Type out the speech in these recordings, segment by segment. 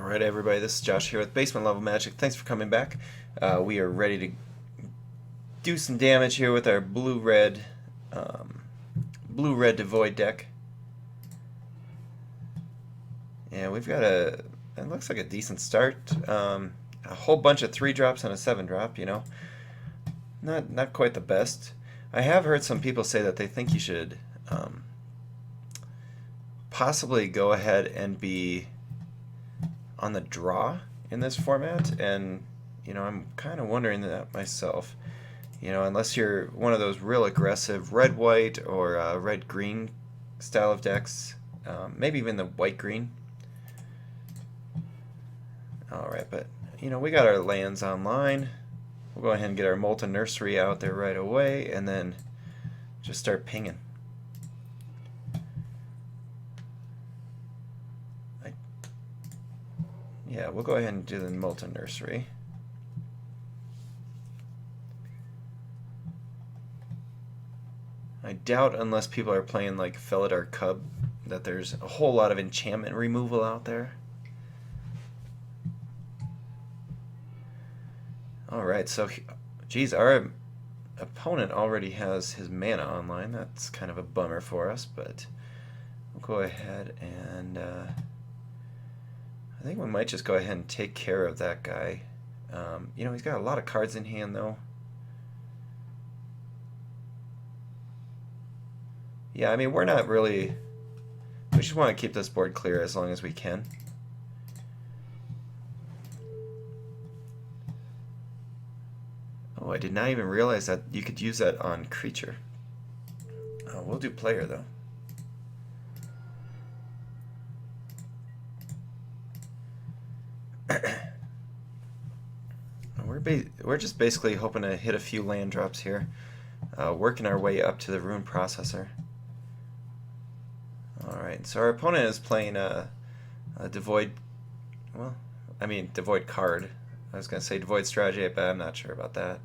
Alright everybody, this is Josh here with Basement Level Magic. Thanks for coming back. We are ready to do some damage here with our um, blue-red devoid deck. And we've got it looks like a decent start. A whole bunch of 3-drops and a 7-drop, you know. Not quite the best. I have heard some people say that they think you should possibly go ahead and be on the draw in this format, and you know, I'm kind of wondering that myself. You know, unless you're one of those real aggressive red-white or red-green style of decks, maybe even the white-green. Alright, but you know, we got our lands online. We'll go ahead and get our Molten Nursery out there right away, and then just start pinging. Yeah, we'll go ahead and do the Molten Nursery. I doubt, unless people are playing like Felidar Cub, that there's a whole lot of enchantment removal out there. Alright, so, geez, our opponent already has his mana online. That's kind of a bummer for us, but we'll go ahead and I think we might just go ahead and take care of that guy. You know, he's got a lot of cards in hand, though. Yeah, I mean, we're not really... We just want to keep this board clear as long as we can. Oh, I did not even realize that you could use that on creature. Oh, we'll do player, though. We're just basically hoping to hit a few land drops here, working our way up to the Rune Processor. Alright, so our opponent is playing a devoid, well, I mean devoid card. I was going to say devoid strategy, but I'm not sure about that.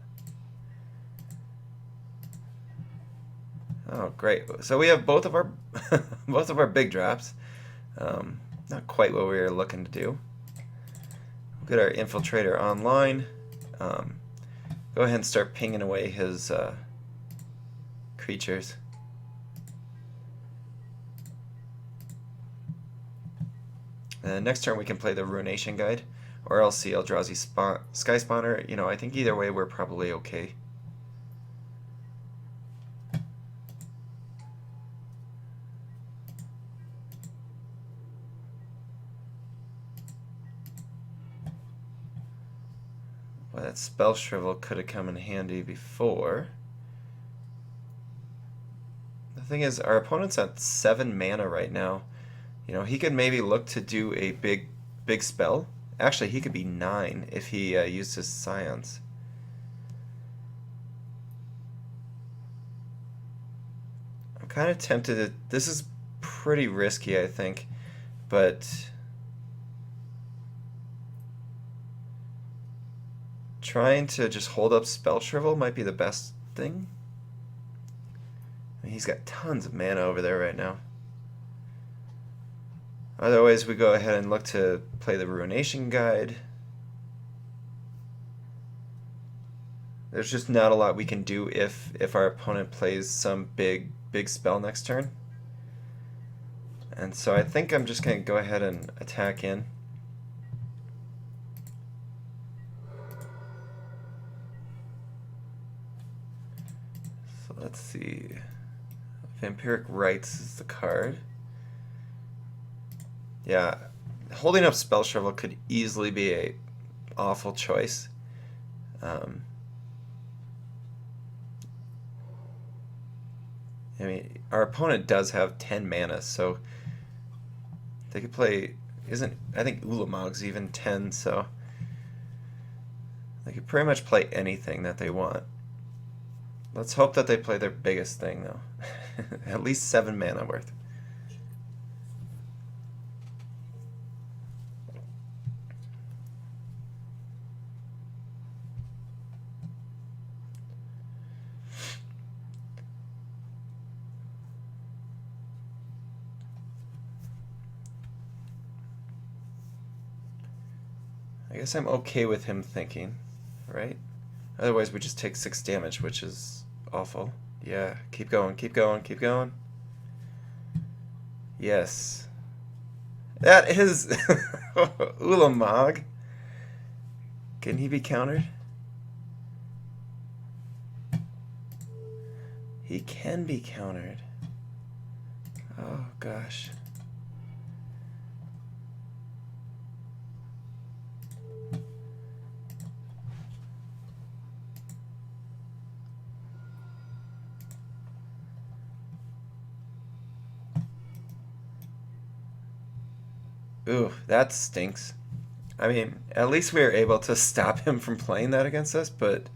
Oh, great. So we have both of our both of our big drops. Not quite what we were looking to do. We'll get our Infiltrator online. Go ahead and start pinging away his creatures. Next turn we can play the Ruination Guide, or else the Eldrazi Sky Spawner. You know, I think either way we're probably okay. Well, that Spell Shrivel could have come in handy before. The thing is, our opponent's at 7 mana right now. You know, he could maybe look to do a big spell. Actually, he could be 9 if he used his Scions. I'm kind of tempted to... This is pretty risky, I think, but... Trying to just hold up Spell Shrivel might be the best thing. I mean, he's got tons of mana over there right now. Otherwise, we go ahead and look to play the Ruination Guide. There's just not a lot we can do if our opponent plays some big spell next turn. And so I think I'm just going to go ahead and attack in. So let's see. Vampiric Rites is the card. Yeah, holding up Spell Shrivel could easily be a awful choice. I mean, our opponent does have 10 mana, so they could play... I think Ulamog's even 10, so they could pretty much play anything that they want. Let's hope that they play their biggest thing, though. At least 7 mana worth. I guess I'm okay with him thinking, right? Otherwise we just take 6 damage, which is awful. Yeah, keep going, keep going, keep going. Yes. That is Ulamog. Can he be countered? He can be countered. Oh gosh. Ooh, that stinks. I mean, at least we were able to stop him from playing that against us, but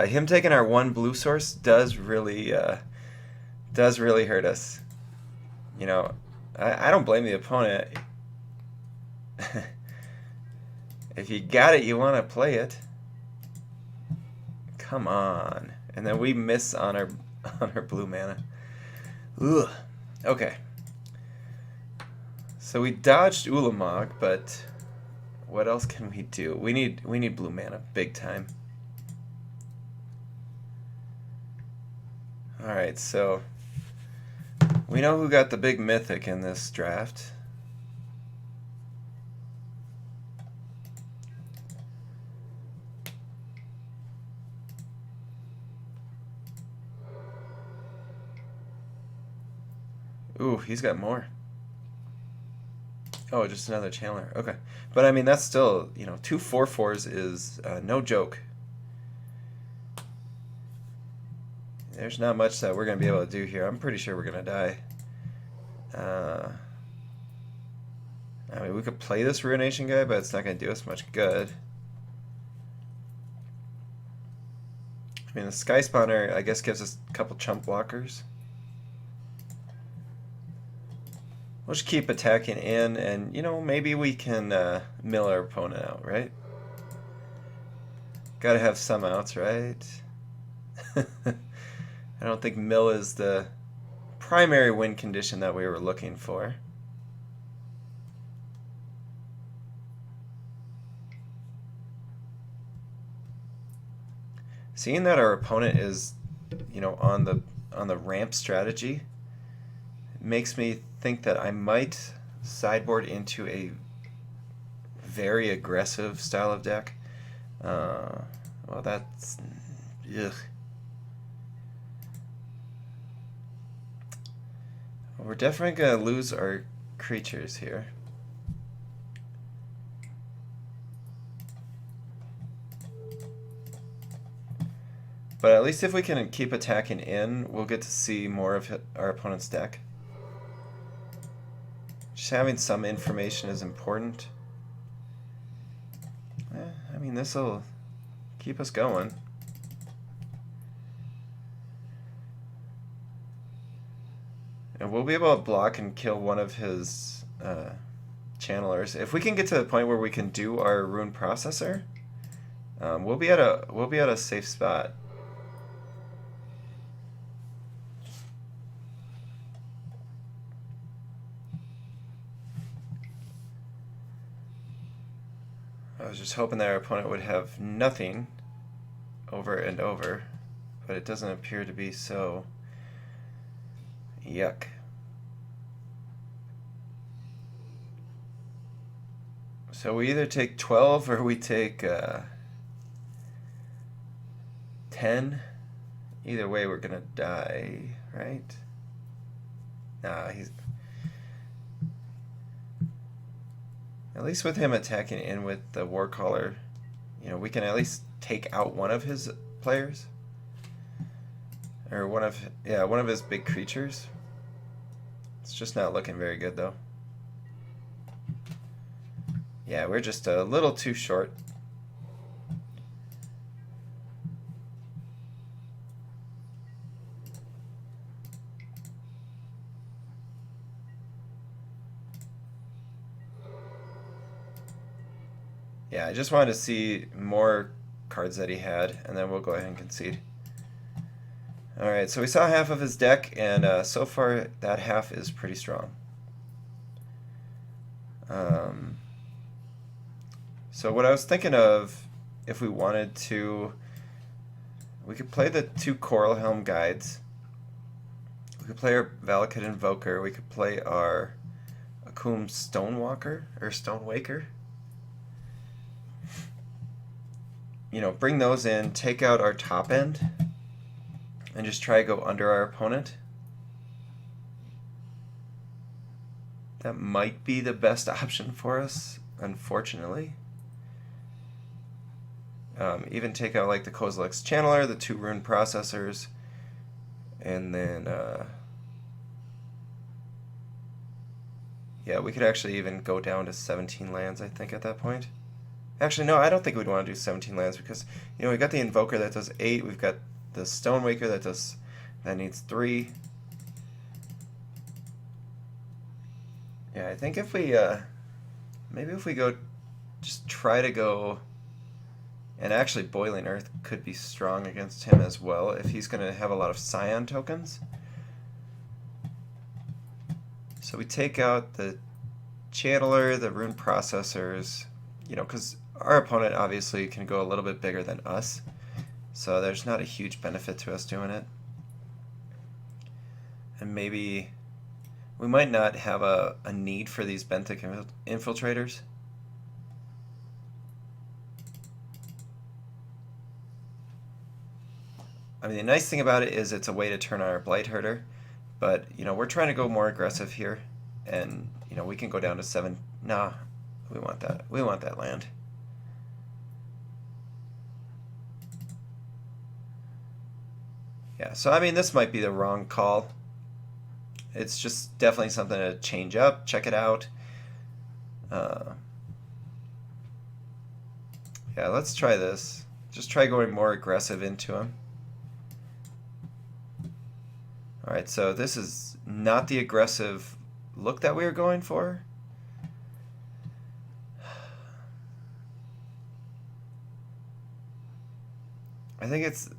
him taking our 1 blue source does really hurt us. You know, I don't blame the opponent. If you got it, you want to play it. Come on. And then we miss on our blue mana. Ugh. Okay. So we dodged Ulamog, but what else can we do? We need blue mana big time. All right, so we know who got the big mythic in this draft. Ooh, he's got more. Oh, just another channeler. Okay. But I mean, that's still, you know, 2 4/4s is no joke. There's not much that we're going to be able to do here. I'm pretty sure we're going to die. I mean, we could play this Ruination guy, but it's not going to do us much good. I mean, the Sky Spawner, I guess, gives us a couple chump blockers. We'll just keep attacking in, and, you know, maybe we can mill our opponent out, right? Gotta have some outs, right? I don't think mill is the primary win condition that we were looking for. Seeing that our opponent is, you know, on the ramp strategy, makes me think that I might sideboard into a very aggressive style of deck. Well, that's... ugh. We're definitely going to lose our creatures here. But at least if we can keep attacking in, we'll get to see more of our opponent's deck. Just having some information is important. I mean, this will keep us going. And we'll be able to block and kill one of his channelers. If we can get to the point where we can do our rune processor, we'll be at a safe spot. I was just hoping that our opponent would have nothing over and over, but it doesn't appear to be so. Yuck. So we either take 12 or we take 10. Either way, we're gonna die, right? Nah, he's... At least with him attacking in with the Warcaller, you know, we can at least take out one of his players. Or one of his big creatures. It's just not looking very good, though. Yeah, we're just a little too short. Yeah, I just wanted to see more cards that he had, and then we'll go ahead and concede. Alright, so we saw half of his deck, and so far that half is pretty strong. So what I was thinking of, if we wanted to, we could play the 2 Coral Helm Guides. We could play our Valakut Invoker. We could play our Akum Stonewalker or Stonewaker. You know, bring those in, take out our top end, and just try to go under our opponent. That might be the best option for us, unfortunately. Even take out like the Kozilek's Channeler, the 2 Rune Processors, and then yeah, we could actually even go down to 17 lands, I think, at that point. Actually, no, I don't think we'd want to do 17 lands because, you know, we got the Invoker that does 8, we've got the Stonewaker that needs 3. Yeah, I think if we, maybe if we go, just try to go, and actually Boiling Earth could be strong against him as well if he's going to have a lot of Scion tokens. So we take out the Channeler, the Rune Processors, you know, because our opponent obviously can go a little bit bigger than us, so there's not a huge benefit to us doing it. And maybe we might not have a need for these Benthic Infiltrators. I mean, the nice thing about it is it's a way to turn on our Blight Herder, but, you know, we're trying to go more aggressive here, and, you know, we can go down to 7. Nah, we want that. We want that land. Yeah, so I mean, this might be the wrong call. It's just definitely something to change up, check it out. Yeah, let's try this. Just try going more aggressive into him. Alright, so this is not the aggressive look that we were going for. I think it's...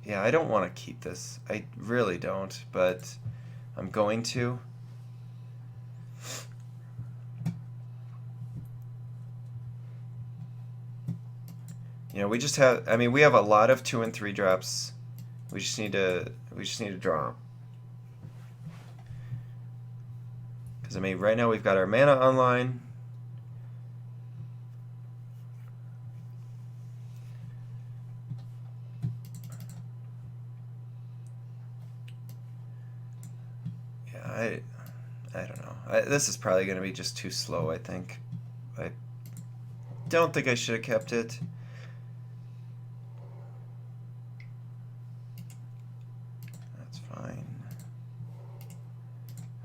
Yeah, I don't want to keep this. I really don't, but I'm going to. You know, we just have... I mean, we have a lot of 2 and 3 drops. We just need to draw. Because, I mean, right now we've got our mana online. Yeah, I don't know. This is probably going to be just too slow, I think. I don't think I should have kept it. That's fine.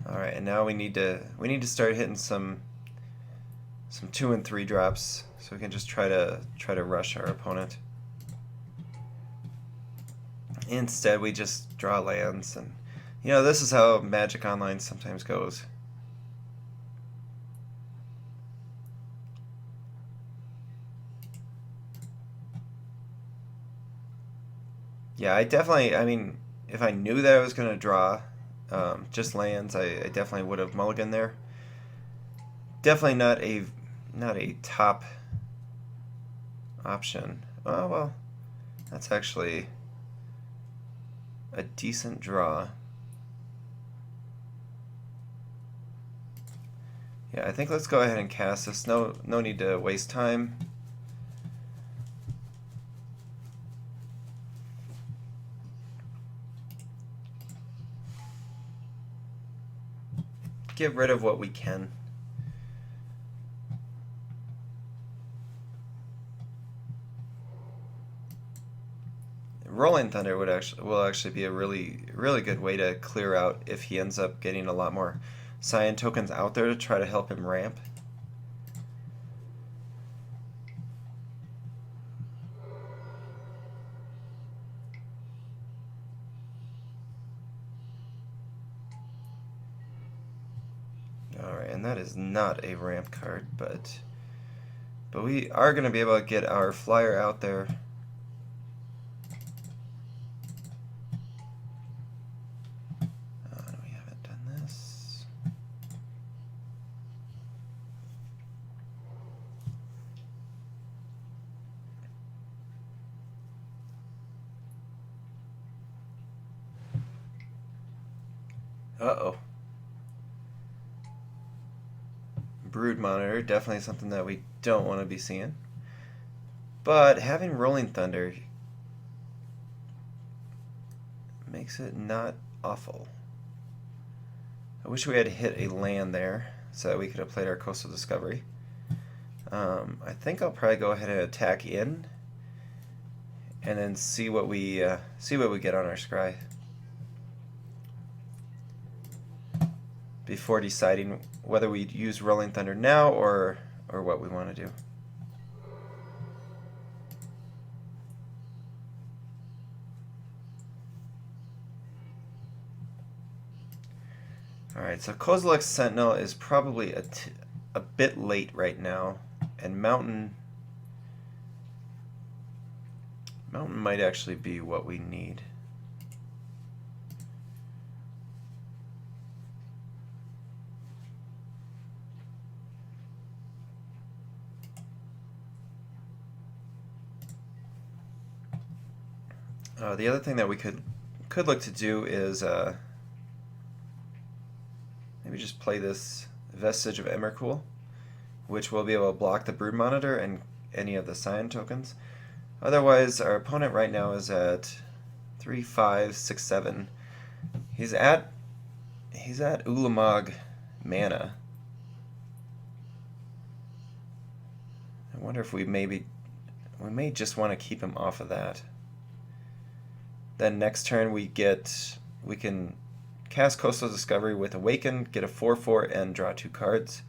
Alright, and now we need to start hitting some 2 and 3 drops so we can just try to rush our opponent. Instead, we just draw lands, and you know, this is how Magic Online sometimes goes. Yeah, I mean, if I knew that I was going to draw just lands, I definitely would have mulliganed there. Definitely not a top option. Oh, well, that's actually a decent draw. Yeah, I think let's go ahead and cast this. No need to waste time. Get rid of what we can. Rolling Thunder will actually be a really good way to clear out if he ends up getting a lot more Scion tokens out there to try to help him ramp. Alright, and that is not a ramp card, but we are going to be able to get our flyer out there. We haven't done this. Uh-oh. Brood Monitor, definitely something that we don't want to be seeing. But having Rolling Thunder makes it not awful. I wish we had hit a land there so that we could have played our Coastal Discovery. I think I'll probably go ahead and attack in, and then see what we get on our scry before deciding whether we use Rolling Thunder now or what we want to do. Alright, so Kozilek's Sentinel is probably a bit late right now, and Mountain might actually be what we need. The other thing that we could look to do is maybe just play this Vestige of Emrakul, which will be able to block the Brood Monitor and any of the Scion tokens. Otherwise, our opponent right now is at 3, 5, 6, 7. He's at Ulamog mana. I wonder if we may just want to keep him off of that. Then next turn we can cast Coastal Discovery with Awaken, get a 4/4 and draw 2 cards.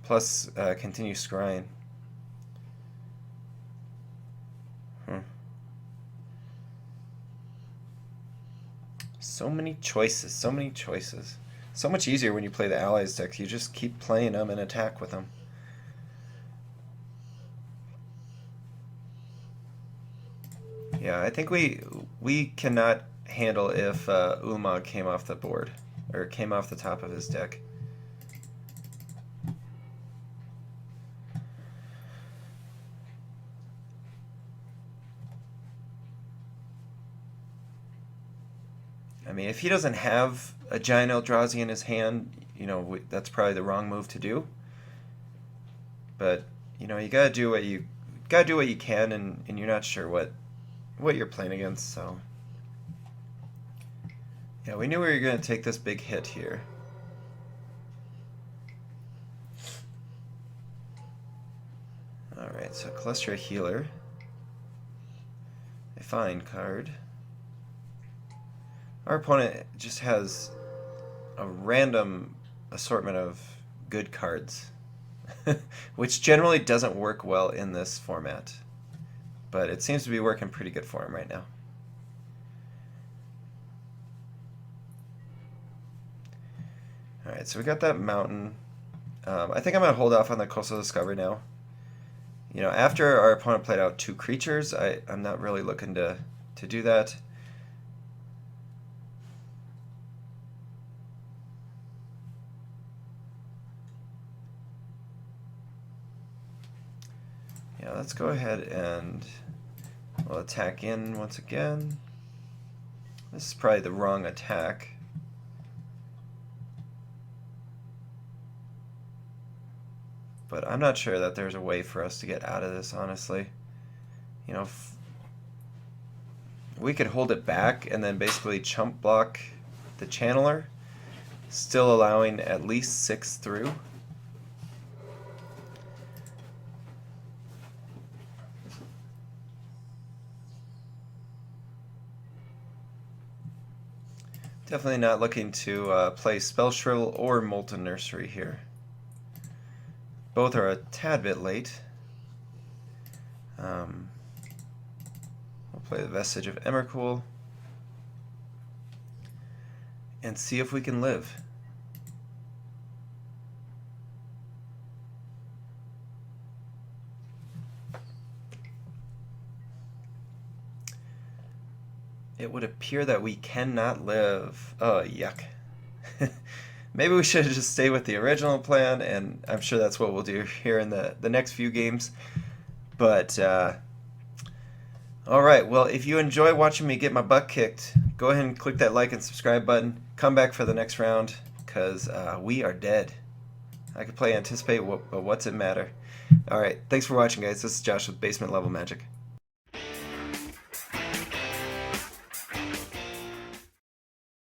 Plus continue scrying. So many choices, so many choices. So much easier when you play the Allies deck. You just keep playing them and attack with them. Yeah, I think we cannot handle if Ulamog came off the board, or came off the top of his deck. I mean, if he doesn't have a giant Eldrazi in his hand, you know, that's probably the wrong move to do. But you know, you gotta do what you can, and you're not sure what you're playing against. So yeah, we knew we were gonna take this big hit here. All right, so Cluster Healer, a fine card. Our opponent just has a random assortment of good cards, which generally doesn't work well in this format, but it seems to be working pretty good for him right now. Alright, so we got that Mountain. I think I'm going to hold off on the Coastal Discovery now. You know, after our opponent played out 2 creatures, I'm not really looking to do that. Yeah, let's go ahead and we'll attack in once again. This is probably the wrong attack. But I'm not sure that there's a way for us to get out of this, honestly. You know, we could hold it back and then basically chump block the Channeler, still allowing at least 6 through. Definitely not looking to play Spell Shrivel or Molten Nursery here. Both are a tad bit late. We'll play the Vestige of Emrakul and see if we can live. It would appear that we cannot live. Oh, yuck. Maybe we should just stay with the original plan, and I'm sure that's what we'll do here in the next few games. But, alright, well, if you enjoy watching me get my butt kicked, go ahead and click that like and subscribe button. Come back for the next round, because we are dead. I could play Anticipate, but what's it matter? Alright, thanks for watching, guys. This is Josh with Basement Level Magic.